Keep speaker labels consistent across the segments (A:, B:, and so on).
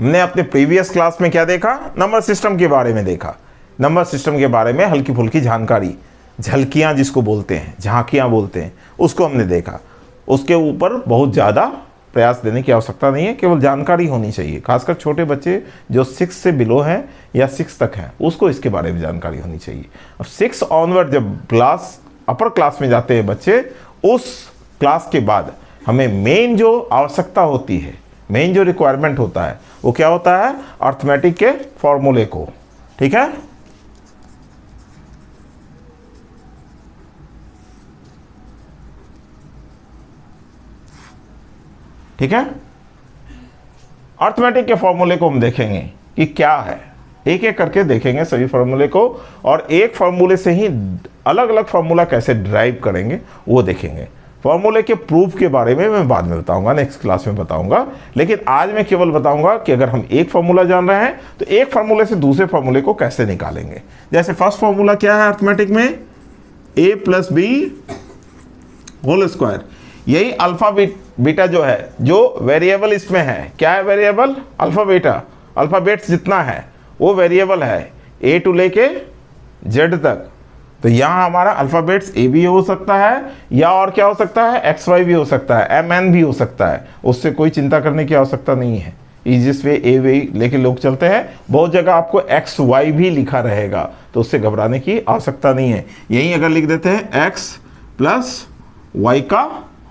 A: हमने अपने previous class में क्या देखा, नंबर सिस्टम के बारे में देखा। नंबर सिस्टम के बारे में हल्की फुल्की जानकारी, झलकियाँ जिसको बोलते हैं, झांकियाँ बोलते हैं, उसको हमने देखा। उसके ऊपर बहुत ज़्यादा प्रयास देने की आवश्यकता नहीं है, केवल जानकारी होनी चाहिए। खासकर छोटे बच्चे जो 6 से बिलो हैं या 6 तक हैं, उसको इसके बारे में जानकारी होनी चाहिए। अब 6 ऑनवर्ड जब क्लास अपर क्लास में जाते हैं बच्चे, उस क्लास के बाद हमें मेन जो आवश्यकता होती है, मेन जो रिक्वायरमेंट होता है, वो क्या होता है, अर्थमेटिक के फॉर्मूले को। ठीक है, ठीक है। अर्थमेटिक के फॉर्मूले को हम देखेंगे कि क्या है, एक एक करके देखेंगे सभी फॉर्मूले को, और एक फॉर्मूले से ही अलग अलग फॉर्मूला कैसे ड्राइव करेंगे वो देखेंगे। फॉर्मूले के प्रूफ के बारे में मैं बाद में बताऊंगा, नेक्स्ट क्लास में बताऊंगा। लेकिन आज मैं केवल बताऊंगा कि अगर हम एक फॉर्मूला जान रहे हैं तो एक फॉर्मूले से दूसरे फॉर्मूले को कैसे निकालेंगे। जैसे फर्स्ट फॉर्मूला क्या है अर्थमेटिक में, a + b होल स्क्वायर। यही अल्फा बीटा जो है, जो वेरिएबल इसमें है, क्या है वेरिएबल, अल्फा बीटा, अल्फाबेट्स जितना है वो वेरिएबल है, ए टू लेके जेड तक। तो यहाँ हमारा अल्फाबेट्स ए भी हो सकता है, या और क्या हो सकता है, एक्स वाई भी हो सकता है, एम एन भी हो सकता है। उससे कोई चिंता करने की आवश्यकता नहीं है। इजिएस्ट वे ए वे लेके लोग चलते हैं, बहुत जगह आपको एक्स वाई भी लिखा रहेगा, तो उससे घबराने की आवश्यकता नहीं है। यहीं अगर लिख देते हैं एक्स प्लस वाई का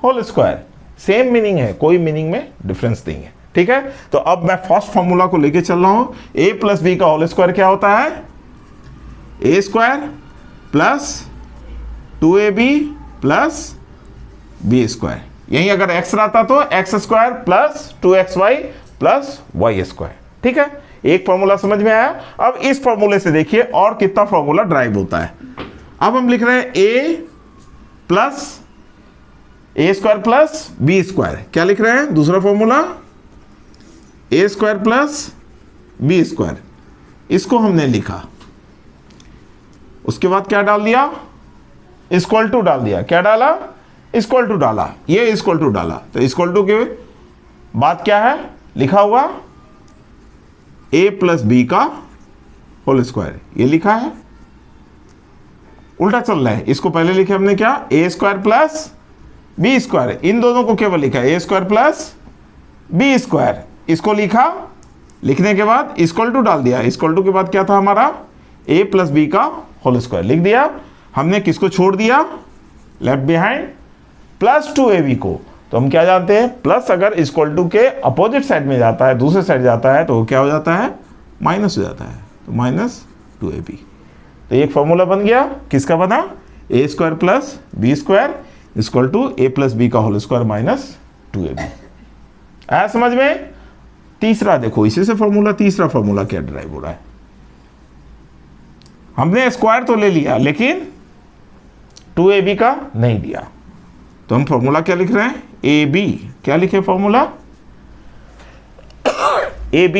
A: होल स्क्वायर, सेम मीनिंग है, कोई मीनिंग में डिफरेंस नहीं है। ठीक है, तो अब मैं फर्स्ट फॉर्मूला को लेके चल रहा हूं। a + b का होल स्क्वायर क्या होता है, a² + 2ab + b²। यहीं अगर x रहता तो x² + 2xy + y²। ठीक है, एक फॉर्मूला समझ में आया। अब इस फॉर्मूले से देखिए और कितना फॉर्मूला ड्राइव होता है। अब हम लिख रहे हैं a + a² + b²। क्या लिख रहे हैं, दूसरा फॉर्मूला a² + b²। इसको हमने लिखा, उसके बाद क्या डाल दिया, इक्वल टू डाल दिया। क्या डाला, इक्वल टू डाला, ये इक्वल टू डाला। तो इक्वल टू के बाद क्या है लिखा हुआ, a + b का होल स्क्वायर, ये लिखा है। उल्टा चल रहा है, इसको पहले लिखे हमने क्या, a² + b²। इन दोनों को केवल लिखा a² + b²। इसको लिखा, लिखने के बाद इक्वल टू डाल दिया। इक्वल टू के बाद क्या था हमारा, a + b का होल स्क्वायर लिख दिया। हमने किसको छोड़ दिया, लेफ्ट बिहाइंड, +2ab को। तो हम क्या जानते हैं, प्लस अगर इक्वल टू के अपोजिट साइड में जाता है, दूसरे साइड जाता है, तो क्या हो जाता है, माइनस हो जाता है। तो -2ab। तो एक फॉर्मूला बन गया, किसका बना, a² + b² = a + b का होल स्क्वायर -2ab। आया समझ में। तीसरा देखो, इसी से फॉर्मूला, तीसरा फॉर्मूला क्या ड्राइव हो रहा है, हमने स्क्वायर तो ले लिया लेकिन 2ab का नहीं दिया। तो हम फॉर्मूला क्या लिख रहे हैं, ab। क्या लिखे फॉर्मूला, ab।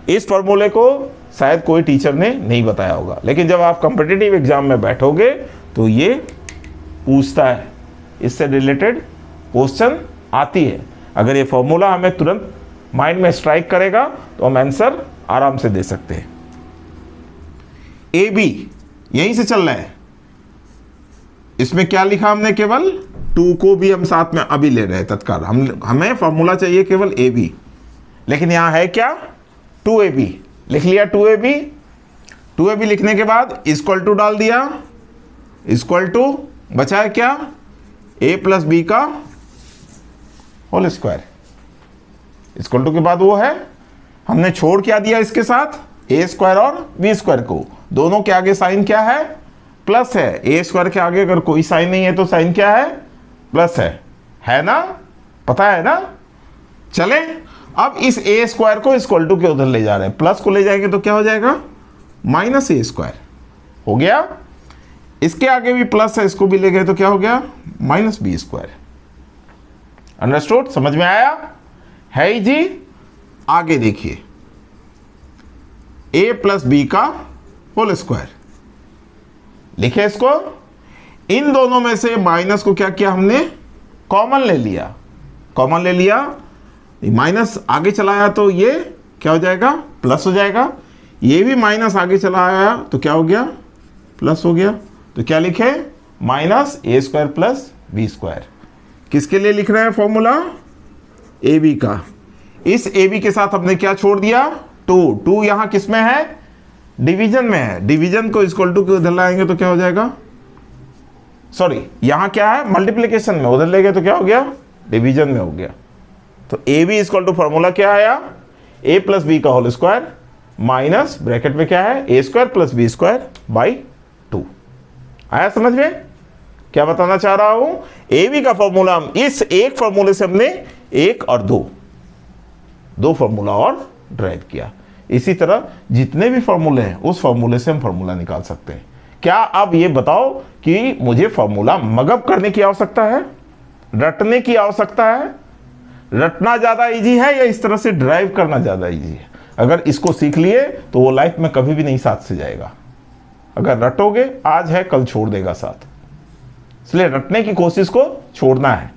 A: इस फॉर्मूले को शायद कोई टीचर ने नहीं बताया होगा, लेकिन जब आप कॉम्पिटिटिव एग्जाम में बैठोगे तो ये पूछता है, इससे रिलेटेड क्वेश्चन आती है। अगर ये फॉर्मूला हमें तुरंत माइंड में स्ट्राइक करेगा तो हम आंसर आराम से दे सकते हैं। ए बी यहीं से चल रहा है, इसमें क्या लिखा हमने, केवल 2 को भी हम साथ में अभी ले रहे हैं तत्काल। हमें फॉर्मूला चाहिए केवल ए बी, लेकिन यहां है क्या, 2ab। लिख लिया 2ab। 2ab लिखने के बाद इक्वल टू डाल दिया, इक्वल टू बचा है क्या, a + b का होल स्क्वायर। इक्वल टू के बाद वो है, हमने छोड़ क्या दिया इसके साथ, a² और b² को। दोनों के आगे साइन क्या है, प्लस है। a² के आगे अगर कोई साइन नहीं है तो साइन क्या है, प्लस है ना, पता है ना। चले, अब इस a² को इक्वल टू के उधर ले जा रहे हैं, प्लस को ले जाएंगे तो क्या हो जाएगा, -a² हो गया। इसके आगे भी प्लस है, इसको भी ले गए तो क्या हो गया, -b²। अंडरस्टूड, समझ में आया है ही जी। आगे देखिए, a + b का होल स्क्वायर लिखे इसको। इन दोनों में से माइनस को क्या किया हमने, कॉमन ले लिया। कॉमन ले लिया माइनस आगे चलाया तो ये क्या हो जाएगा, प्लस हो जाएगा। ये भी माइनस आगे चलाया तो क्या हो गया, प्लस हो गया। तो क्या लिखे, माइनस ए स्क्वायर प्लस बी स्क्वायर। किसके लिए लिख रहे हैं फॉर्मूला, ए बी का। इस ए बी के साथ हमने क्या छोड़ दिया, टू। टू यहां किस में है, डिवीजन में है। डिवीजन को इक्वल टू के उधर लाएंगे तो क्या हो जाएगा, सॉरी यहां क्या है, मल्टीप्लीकेशन में, उधर ले गए तो क्या हो गया, डिवीजन में हो गया। तो A B equal to formula क्या आया, ए प्लस बी का होल स्क्वायर माइनस ब्रैकेट में क्या है, A square plus B square by 2। आया समझ में क्या बताना चाह रहा हूं। ए बी का फॉर्मूला हम इस एक फॉर्मूले से हमने एक और दो फॉर्मूला और ड्राइव किया। इसी तरह जितने भी फॉर्मूले हैं उस फॉर्मूले से हम फॉर्मूला निकाल सकते हैं। क्या अब ये बताओ कि मुझे फॉर्मूला मगअप करने की आवश्यकता है, रटने की आवश्यकता है, रटना ज्यादा इजी है या इस तरह से ड्राइव करना ज्यादा इजी है। अगर इसको सीख लिए तो वो लाइफ में कभी भी नहीं साथ से जाएगा। अगर रटोगे आज है कल छोड़ देगा साथ। इसलिए रटने की कोशिश को छोड़ना है।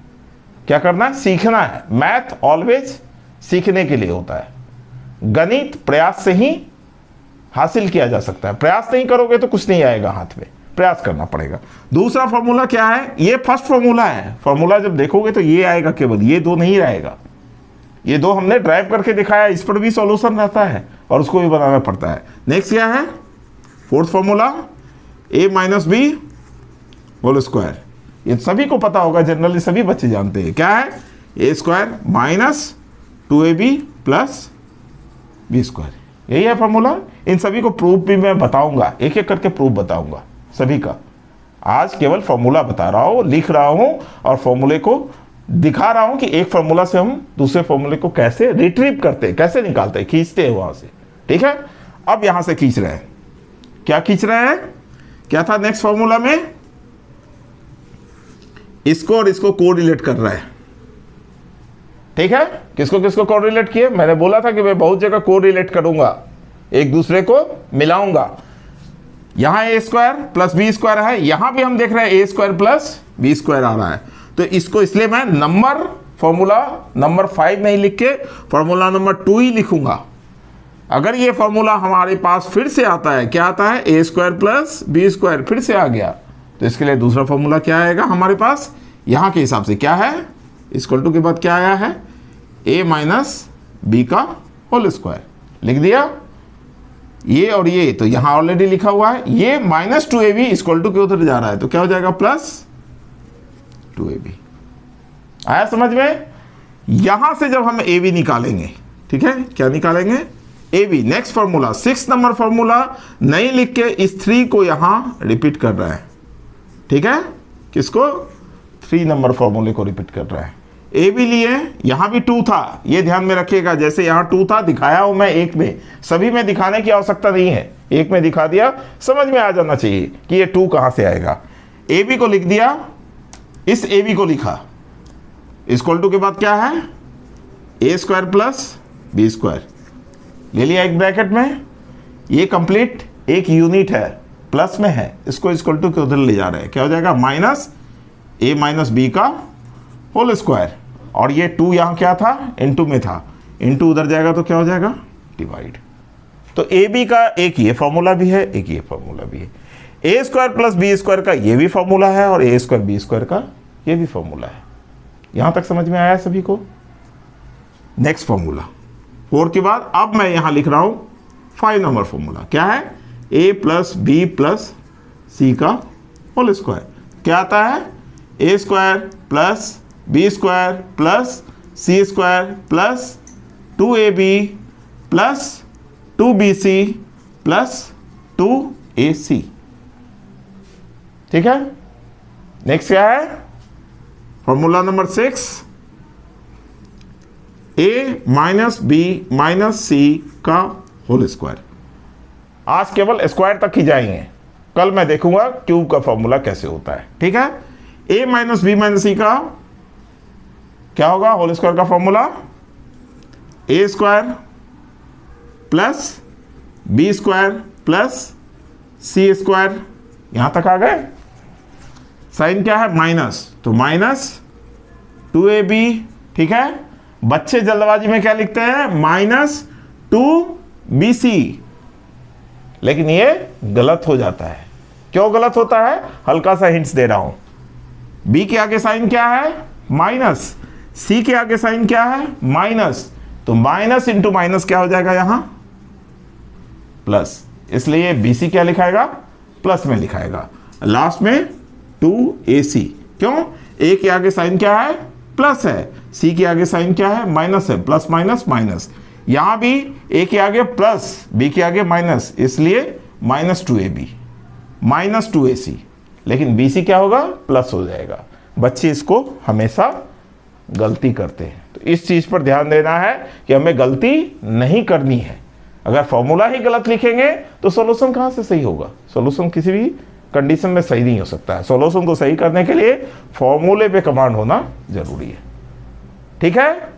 A: क्या करना है, सीखना है। मैथ ऑलवेज सीखने के लिए होता है। गणित प्रयास से ही हासिल किया जा सकता है। प्रयास नहीं करोगे तो कुछ नहीं आएगा हाथ में, प्रयास करना पड़ेगा। दूसरा फॉर्मूला क्या है, ये फर्स्ट फॉर्मूला है। फॉर्मूला जब देखोगे तो ये आएगा, केवल ये दो नहीं रहेगा। ये दो हमने ड्राइव करके दिखाया, इस पर भी सॉल्यूशन रहता है और उसको भी बनाना पड़ता है। नेक्स्ट क्या है, फोर्थ फॉर्मूला, ए माइनस बी होल स्क्वायर। ये सभी को पता होगा, जनरली सभी बच्चे जानते हैं। क्या है, A square minus 2ab plus B square. यही है फॉर्मूला। इन सभी को प्रूफ भी मैं बताऊंगा, एक एक करके प्रूफ बताऊंगा सभी का। आज केवल फॉर्मूला बता रहा हूं, लिख रहा हूं और फॉर्मूले को दिखा रहा हूं कि एक फॉर्मूला से हम दूसरे फॉर्मूले को कैसे रिट्रीव करते हैं, कैसे निकालते हैं, खींचते हैं वहां से। ठीक है, अब यहां से खींच रहे हैं। क्या खींच रहे हैं, क्या था नेक्स्ट फॉर्मूला में, इसको और इसको कोरिलेट कर रहा है। ठीक है, किसको किसको कोरिलेट किए, मैंने बोला था कि मैं बहुत जगह कोरिलेट करूंगा, एक दूसरे को मिलाऊंगा। यहां ए स्क्वायर प्लस बी स्क्वायर है, यहां भी हम देख रहे हैं ए स्क्वायर प्लस बी स्क्वायर आ रहा है। तो इसको इसलिए मैं नंबर फॉर्मूला नंबर 5 नहीं लिख के फॉर्मूला नंबर 2 ही लिखूंगा। अगर ये फॉर्मूला हमारे पास फिर से आता है, क्या आता है, A square plus B square फिर से आ गया, तो इसके लिए दूसरा फॉर्मूला क्या आएगा हमारे पास, यहां के हिसाब से क्या है, इक्वल टू के बाद क्या आया है, ए माइनस बी का होल स्क्वायर लिख दिया। ये और ये तो यहां ऑलरेडी लिखा हुआ है। ये माइनस 2ab इक्वल टू के उधर जा रहा है तो क्या हो जाएगा, प्लस 2ab। आया समझ में। यहां से जब हम ab निकालेंगे, ठीक है, क्या निकालेंगे, ab। Next formula 6 number formula नहीं लिख के इस 3 को यहां रिपीट कर रहा है। ठीक है, किसको, 3 नंबर फॉर्मूले को रिपीट कर रहा है। ए भी लिए, यहां भी 2 था, ये ध्यान में रखिएगा। जैसे यहां 2 था, दिखाया हूं मैं एक में, सभी में दिखाने की आवश्यकता नहीं है, एक में दिखा दिया, समझ में आ जाना चाहिए कि ये 2 कहां से आएगा। ए बी को लिख दिया, इस ए बी को लिखा, इक्वल टू के बाद क्या है, A square plus B square ले लिया एक ब्रैकेट में। ये कंप्लीट एक यूनिट है, प्लस में है, इसको इक्वल टू के उधर ले जा रहे हैं, क्या हो जाएगा, माइनस ए माइनस बी का होल स्क्वायर। और ये 2 यहां क्या था, इनटू में था, इनटू उधर जाएगा तो क्या हो जाएगा, डिवाइड। तो ए बी का एक ये फॉर्मूला भी है, एक ये फॉर्मूला भी है। A square plus B square का ये भी फॉर्मूला है और ए स्क्वायर बी स्क्वायर का ये भी फॉर्मूला है। यहां तक समझ में आया सभी को। नेक्स्ट फॉर्मूला 4 के बाद अब मैं यहां लिख रहा हूं 5 नंबर फॉर्मूला। क्या है, A plus B plus C का होल स्क्वायर। क्या आता है, A square plus B square plus C square plus 2ab plus 2bc plus 2ac। ठीक है, नेक्स्ट क्या है, formula number 6, a minus B minus C का होल स्क्वायर। आज केवल स्क्वायर तक ही जाएंगे, कल मैं देखूंगा क्यूब का फॉर्मूला कैसे होता है। ठीक है, a minus B minus C का क्या होगा, होल स्क्वायर का formula, A square plus B square plus C square. यहां तक आ गए। साइन क्या है, माइनस, तो माइनस 2ab। ठीक है, बच्चे जल्दबाजी में क्या लिखते हैं, -2BC, लेकिन ये गलत हो जाता है। क्यों गलत होता है, हल्का सा हिंट्स दे रहा हूं। B के आगे साइन क्या है, माइनस, C के आगे साइन क्या है, माइनस, तो माइनस इंटू माइनस क्या हो जाएगा यहां, प्लस, इसलिए BC क्या लिखाएगा, प्लस में लिखाएगा। लास्ट में 2AC, क्यों, A के आगे साइन क्या है, प्लस है, C के आगे साइन क्या है, माइनस है, प्लस माइनस माइनस, यहां भी A के आगे प्लस, B के आगे माइनस, इसलिए -2AB, -2AC, लेकिन BC क्या होगा, प्लस हो जाएगा। बच्चे इसको हमेशा गलती करते हैं, तो इस चीज पर ध्यान देना है कि हमें गलती नहीं करनी है। अगर फॉर्मूला ही गलत लिखेंगे तो सॉल्यूशन कहां से सही होगा, सॉल्यूशन किसी भी कंडीशन में सही नहीं हो सकता है। सॉल्यूशन को सही करने के लिए फॉर्मूले पे कमांड होना जरूरी है, ठीक है।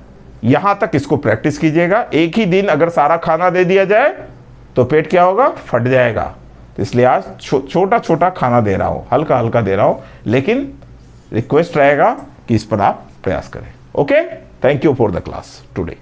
A: यहां तक इसको प्रैक्टिस कीजिएगा। एक ही दिन अगर सारा खाना दे दिया जाए तो पेट क्या होगा, फट जाएगा। तो इसलिए आज छोटा छोटा खाना दे रहा हूं, हल्का हल्का दे रहा हूं, लेकिन रिक्वेस्ट रहेगा कि इस पर आप प्रयास करें। Okay, thank you for the class today.